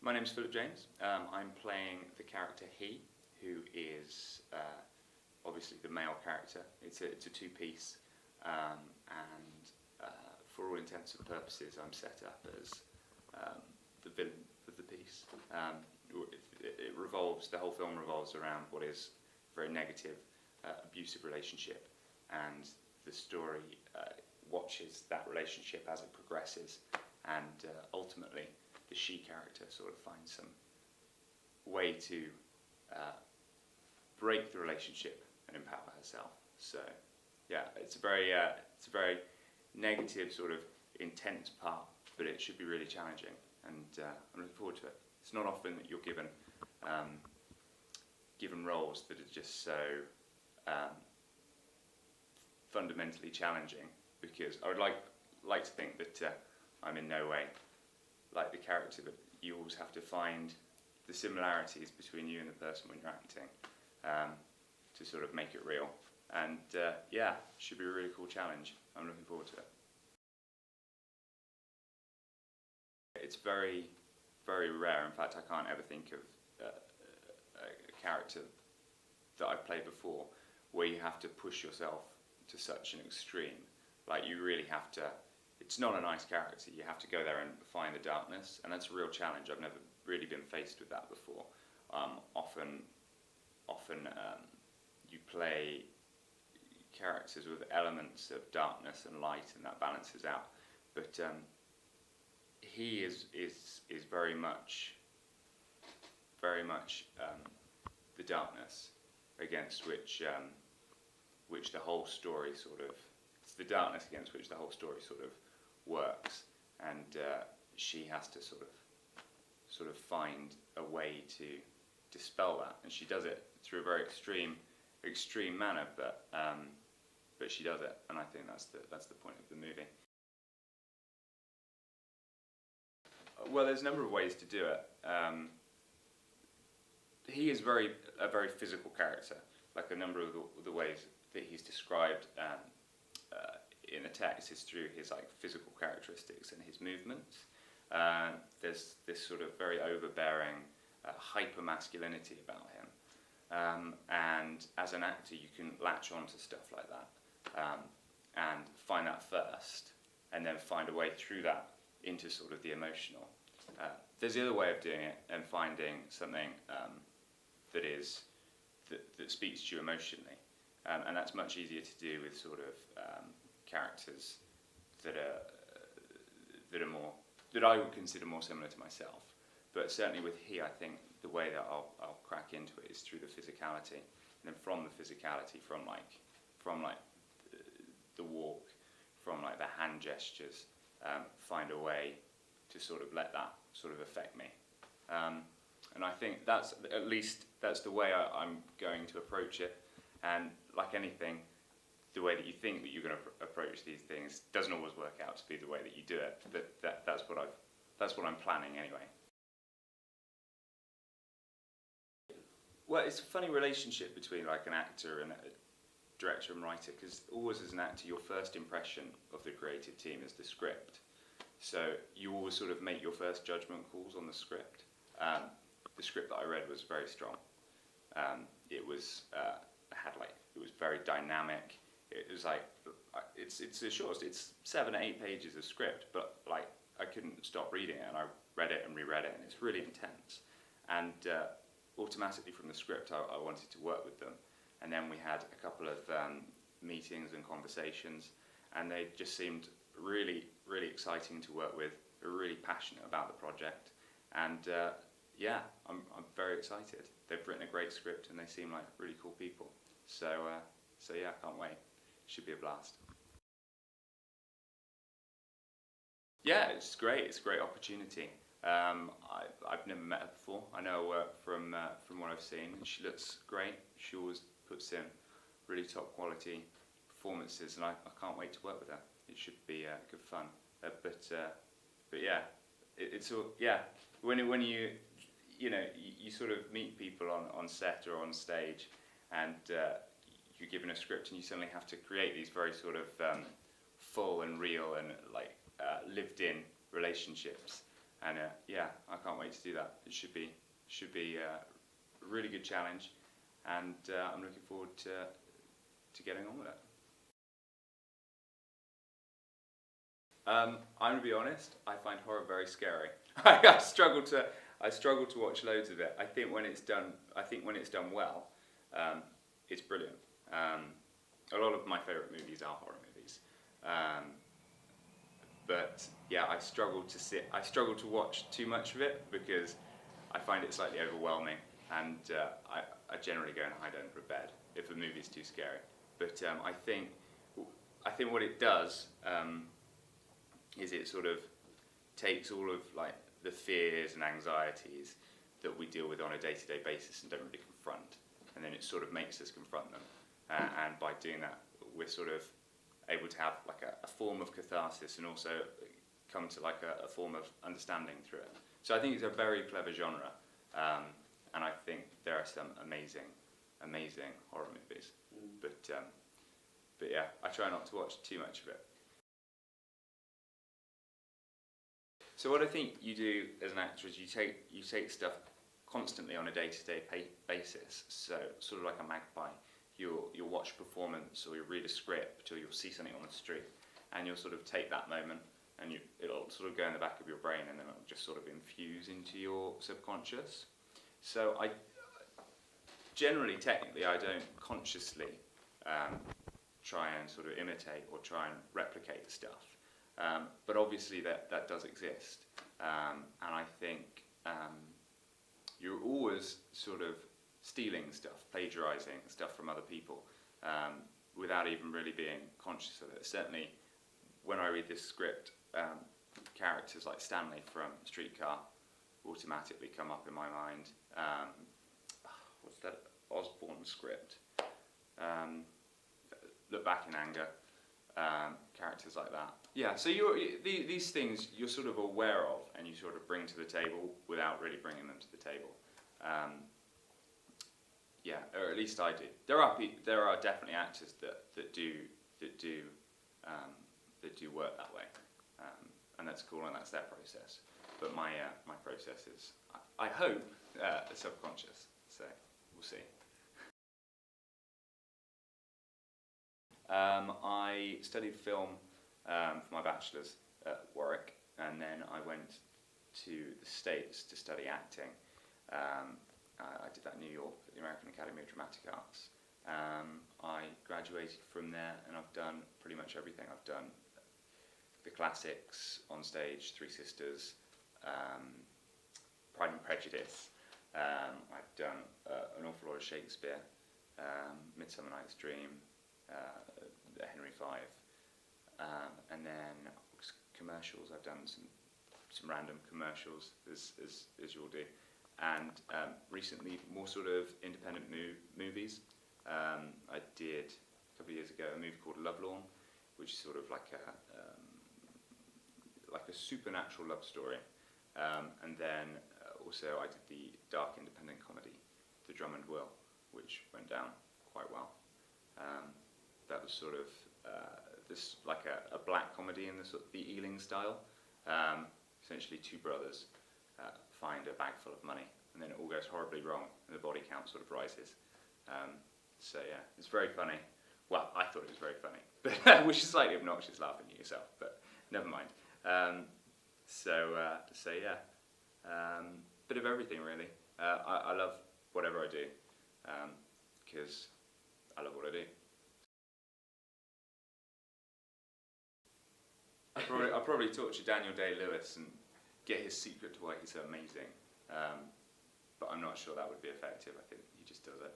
My name's Philip James. I'm playing the character He, who is obviously the male character. It's a two-piece, and for all intents and purposes, I'm set up as the villain of the piece. The whole film revolves around what is a very negative, abusive relationship, and the story watches that relationship as it progresses, and ultimately the she character sort of finds some way to break the relationship and empower herself. So yeah, it's a very negative, sort of intense part, but it should be really challenging, and I'm looking forward to it. It's not often that you're given roles that are just so fundamentally challenging, because I would like to think that I'm in no way like the character, but you always have to find the similarities between you and the person when you're acting to sort of make it real. And yeah, it should be a really cool challenge. I'm looking forward to it. It's very, very rare. In fact, I can't ever think of a character that I've played before where you have to push yourself to such an extreme. Like, you really have to. It's not a nice character. You have to go there and find the darkness, and that's a real challenge. I've never really been faced with that before. Often you play characters with elements of darkness and light, and that balances out. But he is very much the darkness against which the whole story sort of. It's the darkness against which the whole story sort of works, and she has to sort of find a way to dispel that, and she does it through a very extreme manner, but she does it, and I think that's the point of the movie. Well, there's a number of ways to do it. He is a very physical character, like a number of the ways that he's described in the text is through his physical characteristics and his movements. There's this sort of very overbearing hyper masculinity about him, and as an actor you can latch on to stuff like that and find that first, and then find a way through that into sort of the emotional. There's the other way of doing it, and finding something that speaks to you emotionally, and that's much easier to do with sort of characters that I would consider more similar to myself. But certainly with He, I think the way that I'll crack into it is through the physicality, and then from the physicality, from the walk, from the hand gestures, find a way to sort of let that sort of affect me. And I think that's the way I'm going to approach it. And like anything, the way that you think that you're going to approach these things doesn't always work out to be the way that you do it. But that's what I'm planning anyway. Well, it's a funny relationship between an actor and a director and writer, because always as an actor, your first impression of the creative team is the script. So you always sort of make your first judgment calls on the script. The script that I read was very strong. It was very dynamic. It was it's short. It's 7 or 8 pages of script, but I couldn't stop reading it, and I read it and reread it, and it's really intense. And automatically from the script, I wanted to work with them. And then we had a couple of meetings and conversations, and they just seemed really, really exciting to work with. They were really passionate about the project, and yeah, I'm very excited. They've written a great script, and they seem like really cool people. So yeah, I can't wait. Should be a blast. Yeah, it's great. It's a great opportunity. I've never met her before. I know her work from what I've seen, and she looks great. She always puts in really top quality performances, and I can't wait to work with her. It should be good fun. But yeah, it's all, yeah. When you sort of meet people on set or on stage, and you're given a script, and you suddenly have to create these very sort of full and real and lived-in relationships. And yeah, I can't wait to do that. It should be a really good challenge, and I'm looking forward to getting on with it. I'm gonna be honest. I find horror very scary. I struggle to watch loads of it. I think when it's done well, it's brilliant. A lot of my favourite movies are horror movies, but yeah, I struggle to watch too much of it because I find it slightly overwhelming, and I generally go and hide under a bed if a movie is too scary. But I think what it does is it sort of takes all of like the fears and anxieties that we deal with on a day-to-day basis and don't really confront, and then it sort of makes us confront them, and by doing that we're sort of able to have like a form of catharsis and also come to like a form of understanding through it. So I think it's a very clever genre, and I think there are some amazing horror movies, but yeah, I try not to watch too much of it. So what I think you do as an actor is you take stuff constantly on a day-to-day basis. So sort of like a magpie, you'll watch a performance, or you'll read a script, or you'll see something on the street, and you'll sort of take that moment, and it'll sort of go in the back of your brain, and then it'll just sort of infuse into your subconscious. So technically, I don't consciously try and sort of imitate or try and replicate stuff. But obviously that does exist, and I think you're always sort of stealing stuff, plagiarising stuff from other people, without even really being conscious of it. Certainly, when I read this script, characters like Stanley from Streetcar automatically come up in my mind. What's that Osborne script? Look Back in Anger. Characters like that. Yeah, so these things you're sort of aware of and you sort of bring to the table without really bringing them to the table. Yeah, or at least I do. There are definitely actors that do work that way, and that's cool, and that's their process. But my process is, I hope, subconscious. So we'll see. I studied film for my bachelor's at Warwick, and then I went to the States to study acting. I did that in New York at the American Academy of Dramatic Arts. I graduated from there, and I've done pretty much everything. I've done the classics on stage, Three Sisters, Pride and Prejudice. I've done an awful lot of Shakespeare, Midsummer Night's Dream, Henry V, and then commercials. I've done some random commercials, as you'll do, and recently more sort of independent movies. I did a couple of years ago a movie called Lovelorn, which is sort of like a supernatural love story, and then also I did the dark independent comedy, The Drummond Will, which went down quite well. That was sort of this like a black comedy in the Ealing style. Essentially, two brothers find a bag full of money, and then it all goes horribly wrong, and the body count sort of rises. So yeah, it's very funny. Well, I thought it was very funny, but which is slightly obnoxious laughing at yourself, but never mind. So yeah, bit of everything really. I love whatever I do, because I love what I do. I'll probably torture Daniel Day-Lewis and get his secret to why he's so amazing, but I'm not sure that would be effective. I think he just does it.